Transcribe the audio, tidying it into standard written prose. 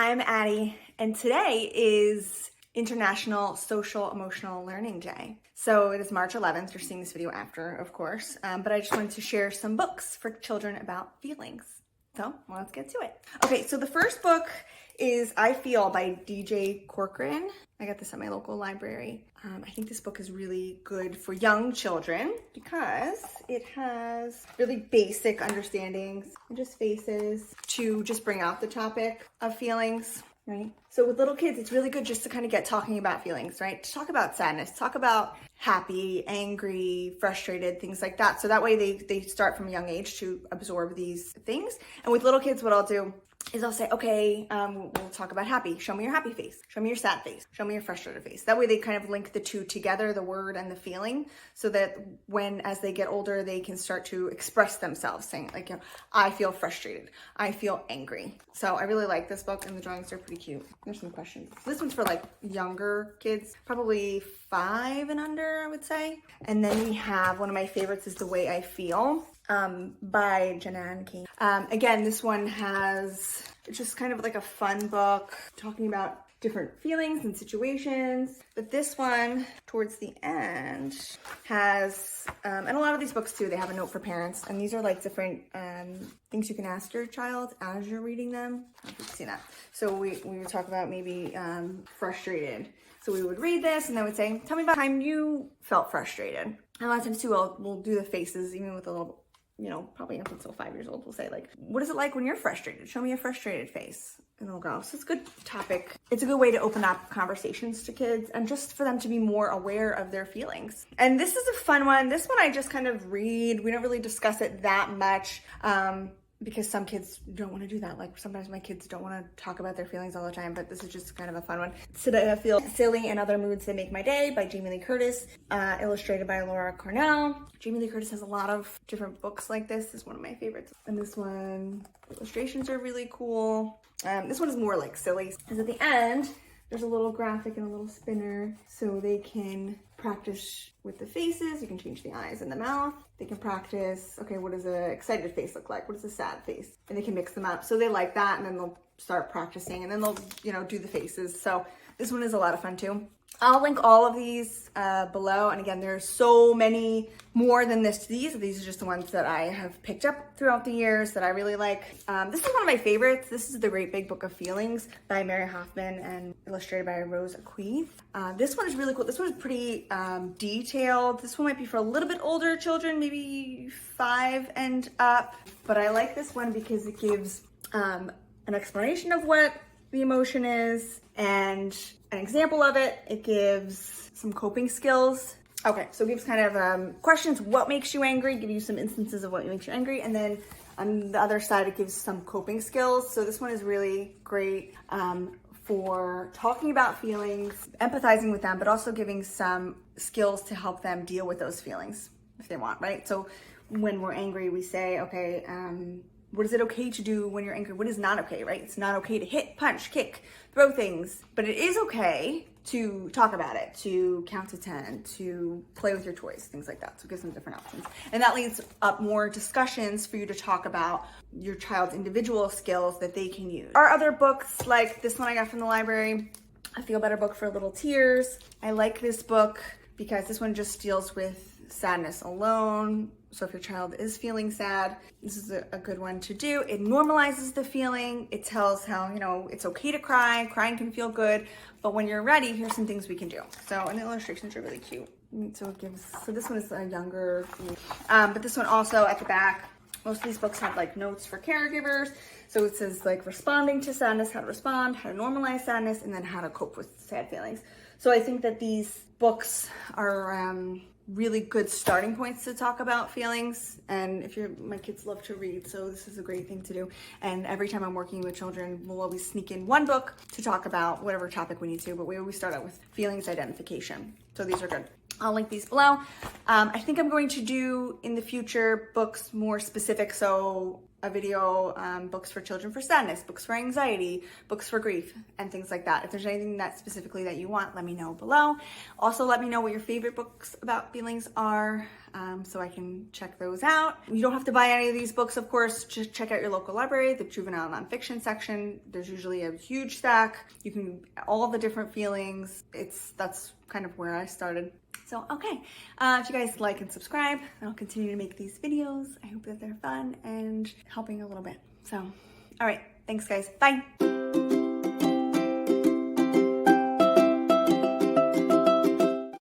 I'm Addie, and today is International Social Emotional Learning Day. So it is March 11th. You're seeing this video after, of course, but I just wanted to share some books for children about feelings. So let's get to it. Okay, so the first book is I Feel by DJ Corcoran. I got this at my local library. I think this book is really good for young children because it has really basic understandings and just faces to just bring out the topic of feelings, right? So with little kids, it's really good just to kind of get talking about feelings, right? To talk about sadness, talk about happy, angry, frustrated, things like that. So that way they start from a young age to absorb these things. And with little kids, what I'll do is I'll say, okay, we'll talk about happy. Show me your happy face. Show me your sad face. Show me your frustrated face. That way they kind of link the two together, the word and the feeling, so that as they get older, they can start to express themselves, saying like, I feel frustrated. I feel angry. So I really like this book, and the drawings are pretty cute. There's some questions. This one's for like younger kids, probably 5 and under, I would say. And then we have one of my favorites is The Way I Feel. By Janan King. Again, this one has just kind of like a fun book talking about different feelings and situations. But this one, towards the end, has, and a lot of these books too, they have a note for parents. And these are like different things you can ask your child as you're reading them. I don't know if you've seen that. So we would talk about maybe frustrated. So we would read this and then we'd say, tell me about the time you felt frustrated. And a lot of times too, we'll do the faces, even with a little, probably up until 5 years old, we'll say like, what is it like when you're frustrated? Show me a frustrated face. And they'll go. So it's a good topic. It's a good way to open up conversations to kids and just for them to be more aware of their feelings. And this is a fun one. This one I just kind of read. We don't really discuss it that much. Because some kids don't want to do that. Like sometimes my kids don't want to talk about their feelings all the time, but this is just kind of a fun one. Today I Feel Silly and Other Moods That Make My Day by Jamie Lee Curtis, illustrated by Laura Cornell. Jamie Lee Curtis has a lot of different books like this. This is one of my favorites. And this one, illustrations are really cool. This one is more like silly. Because at the end, there's a little graphic and a little spinner so they can practice with the faces. You can change the eyes and the mouth. They can practice, okay, what does an excited face look like? What does a sad face? And they can mix them up. So they like that, and then they'll start practicing, and then they'll, do the faces. So this one is a lot of fun too. I'll link all of these below. And again, there's so many more than these. These are just the ones that I have picked up throughout the years that I really like. This is one of my favorites. This is The Great Big Book of Feelings by Mary Hoffman and illustrated by Rose Aquith. This one is really cool. This one is pretty detailed. This one might be for a little bit older children, maybe 5 and up. But I like this one because it gives an explanation of what the emotion is and an example of it. It gives some coping skills. Okay, so it gives kind of questions, what makes you angry, give you some instances of what makes you angry, and then on the other side it gives some coping skills. So this one is really great for talking about feelings, empathizing with them, but also giving some skills to help them deal with those feelings if they want, right? So when we're angry, we say, okay, what is it okay to do when you're angry? What is not okay, right? It's not okay to hit, punch, kick, throw things, but it is okay to talk about it, to count to 10, to play with your toys, things like that. So give some different options. And that leads up more discussions for you to talk about your child's individual skills that they can use. There are other books like this one I got from the library, I Feel Better book for little tears. I like this book because this one just deals with sadness alone. So if your child is feeling sad, this is a good one to do. It normalizes the feeling. It tells how, it's okay to cry. Crying can feel good. But when you're ready, here's some things we can do. So, and the illustrations are really cute. So this one is a younger group. But this one also at the back, most of these books have like notes for caregivers. So it says like responding to sadness, how to respond, how to normalize sadness, and then how to cope with sad feelings. So I think that these books are really good starting points to talk about feelings. And my kids love to read, so this is a great thing to do. And every time I'm working with children, we'll always sneak in one book to talk about whatever topic we need to, but we always start out with feelings identification. So these are good. I'll link these below. I think I'm going to do in the future books more specific. So a video, books for children for sadness, books for anxiety, books for grief, and things like that. If there's anything that specifically that you want, let me know below. Also, let me know what your favorite books about feelings are. so I can check those out. You don't have to buy any of these books, of course. Just check out your local library, the juvenile nonfiction section. There's usually a huge stack. You can, all the different feelings. That's kind of where I started. So, okay, if you guys like and subscribe, I'll continue to make these videos. I hope that they're fun and helping a little bit. So, all right, thanks guys, bye.